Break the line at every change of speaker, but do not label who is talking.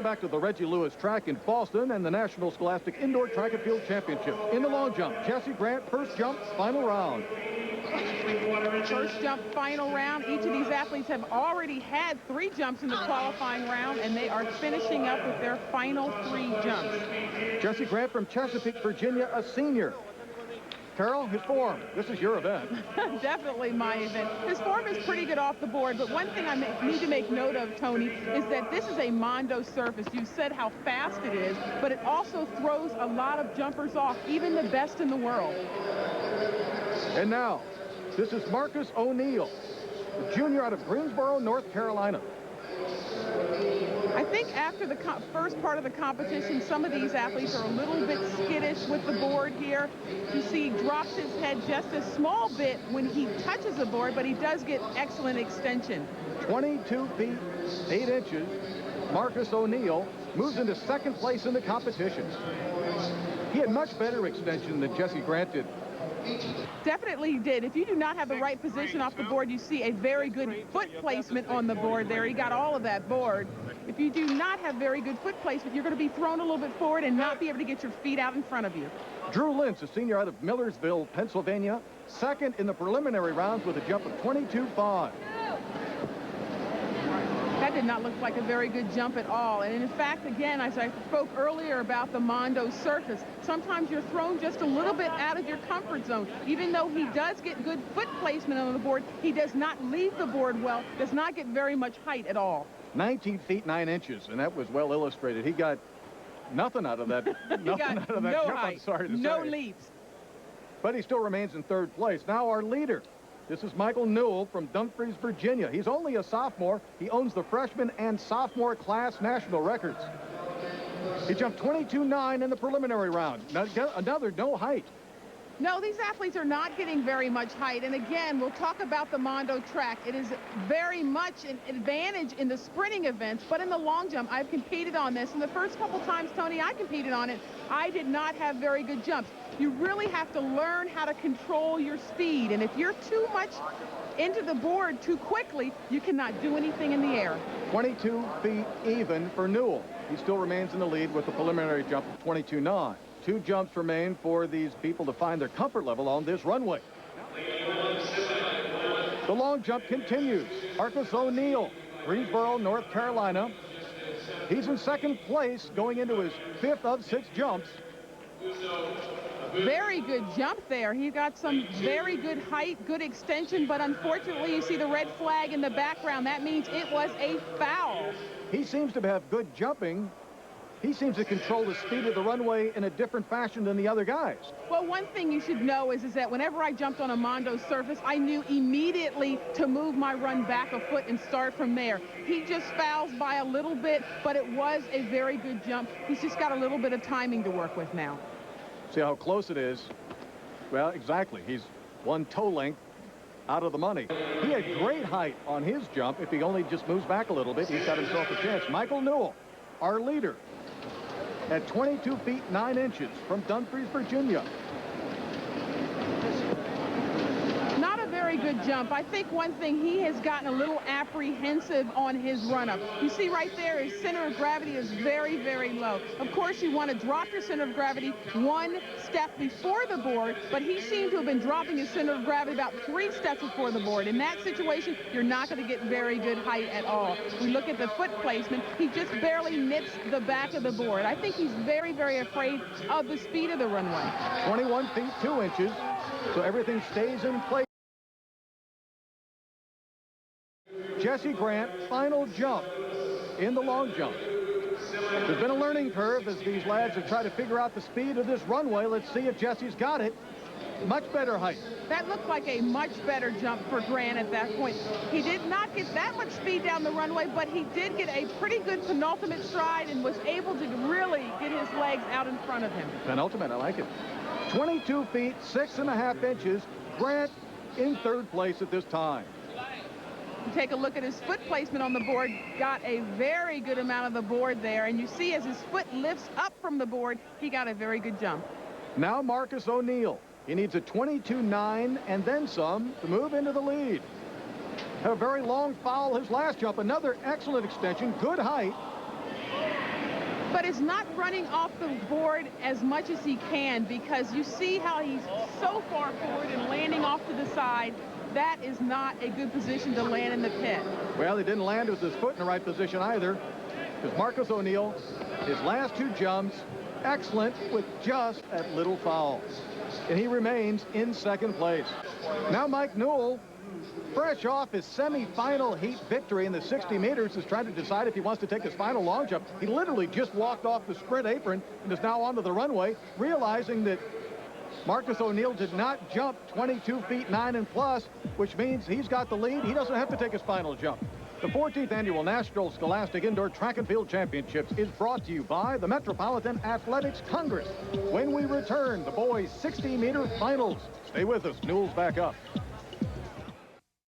go back to the Reggie Lewis track in Boston and the National Scholastic Indoor Track and Field Championship. In the long jump, Jessie Grant, first jump, final round.
First jump, final round. Each of these athletes have already had 3 jumps in the qualifying round, and they are finishing up with their final 3 jumps.
Jessie Grant from Chesapeake, Virginia, a senior. Carol, his form. This is your event.
Definitely my event. His form is pretty good off the board, but one thing I need to make note of, Tony, is that this is a Mondo surface. You said how fast it is, but it also throws a lot of jumpers off, even the best in the world.
And now, this is Marcus O'Neill, a junior out of Greensboro, North Carolina.
I think after the first part of the competition, some of these athletes are a little bit skittish with the board here. You see, he drops his head just a small bit when he touches the board, but he does get excellent extension. 22 feet, 8 inches. Marcus O'Neill moves into second place in the competition. He had much better extension than Jessie Grant did. Definitely did. If you do not have the right position off the board, you see a very good foot placement on the board there. He got all of that board. If you do not have very good foot placement, you're going to be thrown a little bit forward and not be able to get your feet out in front of you.
Drew Lints, a senior out of Millersville, Pennsylvania, second in the preliminary rounds with a jump of 22.5.
That did not look like a very good jump at all. And in fact, again, as I spoke earlier about the Mondo surface, sometimes you're thrown just a little bit out of your comfort zone. Even though he does get good foot placement on the board, he does not leave the board well, does not get very much height at all. 19 feet 9 inches, and that was well illustrated. He got nothing out of that. Nothing out of that no
jump,
height,
I'm sorry to say.
no leaps.
But he still remains in third place. Now our leader. This is Michael Newell from Dumfries, Virginia. He's only a sophomore. He owns the freshman and sophomore class national records. He jumped 22.9 in the preliminary round. Now, another no height.
No, these athletes are not getting very much height. And again, we'll talk about the Mondo track. It is very much an advantage in the sprinting events, but in the long jump, I've competed on this. And the first couple times, Tony, I competed on it, I did not have very good jumps. You really have to learn how to control your speed. And if you're too much into the board too quickly, you cannot do anything in the air. 22 feet even for Newell. He still remains in the lead with the preliminary jump of 22.9. 2 jumps remain for these people to find their comfort level on this runway. The long jump continues. Marcus O'Neill, Greensboro, North Carolina. He's in second place going into his 5th of 6 jumps. Very good jump there. He got some very good height, good extension, but unfortunately you see the red flag in the background. That means it was a foul. He seems to have good jumping. He seems to control the speed of the runway in a different fashion than the other guys. Well, one thing you should know is that whenever I jumped on a Mondo surface, I knew immediately to move my run back a foot and start from there. He just fouls by a little bit, but it was a very good jump. He's just got a little bit of timing to work with now. See how close it is? Well, exactly. He's 1 toe length out of the money. He had great height on his jump. If he only just moves back a little bit, he's got himself a chance. Michael Newell, our leader, at 22 feet 9 inches from Dumfries, Virginia. Not a very good jump. I think one thing, he has gotten a little apprehensive on his run-up. You see right there, his center of gravity is very, very low. Of course, you want to drop your center of gravity 1 step before the board, but he seemed to have been dropping his center of gravity about 3 steps before the board. In that situation, you're not going to get very good height at all. We look at the foot placement. He just barely nips the back of the board. I think he's very, very afraid of the speed of the runway. 21 feet 2 inches, so everything stays in place. Jessie Grant, final jump in the long jump. There's been a learning curve as these lads have tried to figure out the speed of this runway. Let's see if Jessie's got it. Much better height. That looked like a much better jump for Grant at that point. He did not get that much speed down the runway, but he did get a pretty good penultimate stride and was able to really get his legs out in front of him. Penultimate, I like it. 22 feet, 6.5 inches. Grant in third place at this time. Take a look at his foot placement on the board. Got a very good amount of the board there, and you see as his foot lifts up from the board, he got a very good jump. Now Marcus O'Neill. He needs a 22.9 and then some to move into the lead. Had a very long foul his last jump. Another excellent extension, good height. but is not running off the board as much as he can, because you see how he's so far forward and landing off to the side. That is not a good position to land in the pit.
Well, he didn't land with his foot in the right position either, because Marcus O'Neill, his last 2 jumps, excellent with just a little foul. And he remains in 2nd place. Now Mike Newell, fresh off his semifinal heat victory in the 60 meters, is trying to decide if he wants to take his final long jump. He literally just walked off the sprint apron and is now onto the runway, realizing that Marcus O'Neill did not jump 22 feet 9 and plus, which means he's got the lead. He doesn't have to take his final jump. The 14th Annual National Scholastic Indoor Track and Field Championships is brought to you by the Metropolitan Athletics Congress. When we return, the boys' 60-meter finals. Stay with us. Newell's back up.